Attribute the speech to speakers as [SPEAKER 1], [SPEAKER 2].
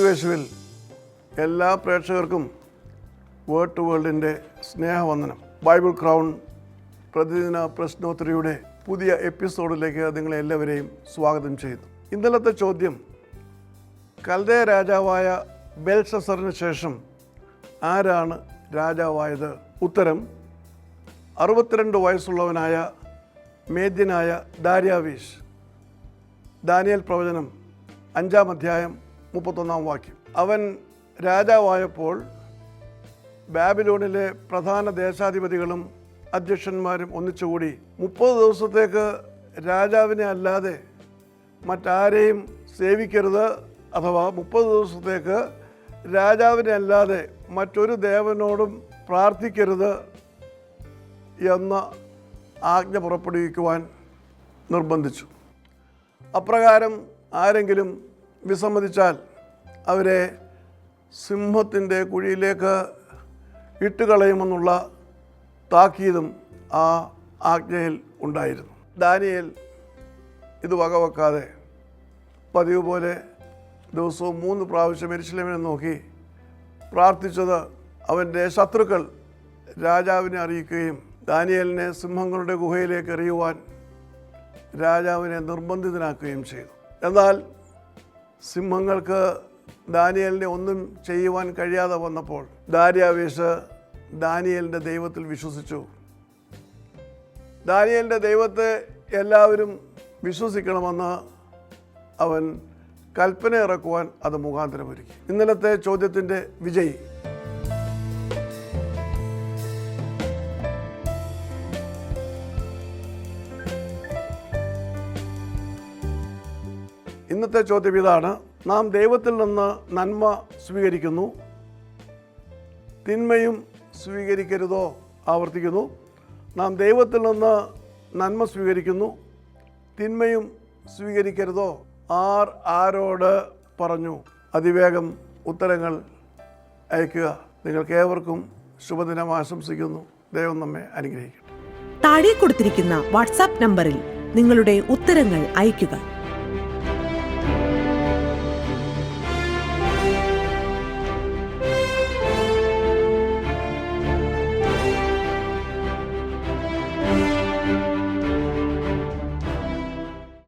[SPEAKER 1] ക്രിസ്തുയേശുവിൽ എല്ലാ പ്രേക്ഷകർക്കും വേർഡ് ടു വേൾഡിൻ്റെ സ്നേഹവന്ദനം. ബൈബിൾ ക്രൗൺ പ്രതിദിന പ്രശ്നോത്തരിയുടെ പുതിയ എപ്പിസോഡിലേക്ക് നിങ്ങളെ എല്ലാവരെയും സ്വാഗതം ചെയ്യുന്നു. ഇന്നലത്തെ ചോദ്യം, കൽദയ രാജാവായ ബെൽഷസറിന് ശേഷം ആരാണ് രാജാവായത്? ഉത്തരം 62 വയസ്സുള്ളവനായ മേദ്യനായ ദാര്യാവീശ്. ദാനിയേൽ പ്രവചനം 5-ാം അധ്യായം 31-ാം വാക്യം. അവൻ രാജാവായപ്പോൾ ബാബിലോണിലെ പ്രധാന ദേശാധിപതികളും അധ്യക്ഷന്മാരും ഒന്നിച്ചുകൂടി 30 ദിവസത്തേക്ക് രാജാവിനെ അല്ലാതെ മറ്റാരെയും സേവിക്കരുത്, അഥവാ 30 ദിവസത്തേക്ക് രാജാവിനെ അല്ലാതെ മറ്റൊരു ദേവനോടും പ്രാർത്ഥിക്കരുത് എന്ന ആജ്ഞ പുറപ്പെടുവിക്കുവാൻ നിർബന്ധിച്ചു. അപ്രകാരം ആരെങ്കിലും വിസമ്മതിച്ചാൽ അവരെ സിംഹത്തിൻ്റെ കുഴിയിലേക്ക് ഇട്ടുകളയുമെന്നുള്ള താക്കീതും ആ ആജ്ഞയിൽ ഉണ്ടായിരുന്നു. ദാനിയേൽ ഇത് വകവെക്കാതെ പതിവ് പോലെ ദിവസവും 3 പ്രാവശ്യം യെരൂശലേമിനെ നോക്കി പ്രാർത്ഥിച്ചത് അവൻ്റെ ശത്രുക്കൾ രാജാവിനെ അറിയിക്കുകയും ദാനിയേലിനെ സിംഹങ്ങളുടെ ഗുഹയിലേക്ക് എറിയുവാൻ രാജാവിനെ നിർബന്ധിതനാക്കുകയും ചെയ്തു. എന്നാൽ സിംഹങ്ങൾക്ക് ദാനിയേലിനെ ഒന്നും ചെയ്യുവാൻ കഴിയാതെ വന്നപ്പോൾ ദാര്യാവീശ് ദാനിയേലിൻ്റെ ദൈവത്തിൽ വിശ്വസിച്ചു. ദാനിയേലിൻ്റെ ദൈവത്തെ എല്ലാവരും വിശ്വസിക്കണമെന്ന് അവൻ കൽപ്പന ഇറക്കുവാൻ അത് മുഖാന്തരമൊരുക്കി. ഇന്നലത്തെ ചോദ്യത്തിൻ്റെ വിജയി ഇന്നത്തെ ചോദ്യം ഇതാണ്: നാം ദൈവത്തിൽ നിന്ന് നന്മ സ്വീകരിക്കുന്നു, തിന്മയും സ്വീകരിക്കരുതോ? ആവർത്തിക്കുന്നു, നാം ദൈവത്തിൽ നിന്ന് നന്മ സ്വീകരിക്കുന്നു, തിന്മയും സ്വീകരിക്കരുതോ? ആരോട് പറഞ്ഞു? അതിവേഗം ഉത്തരങ്ങൾ അയക്കുക. നിങ്ങൾക്ക് ഏവർക്കും ശുഭദിനം ആശംസിക്കുന്നു. ദൈവം നമ്മെ അനുഗ്രഹിക്കട്ടെ.
[SPEAKER 2] താഴെ കൊടുത്തിരിക്കുന്ന വാട്സാപ്പ് നമ്പറിൽ നിങ്ങളുടെ ഉത്തരങ്ങൾ അയയ്ക്കുക.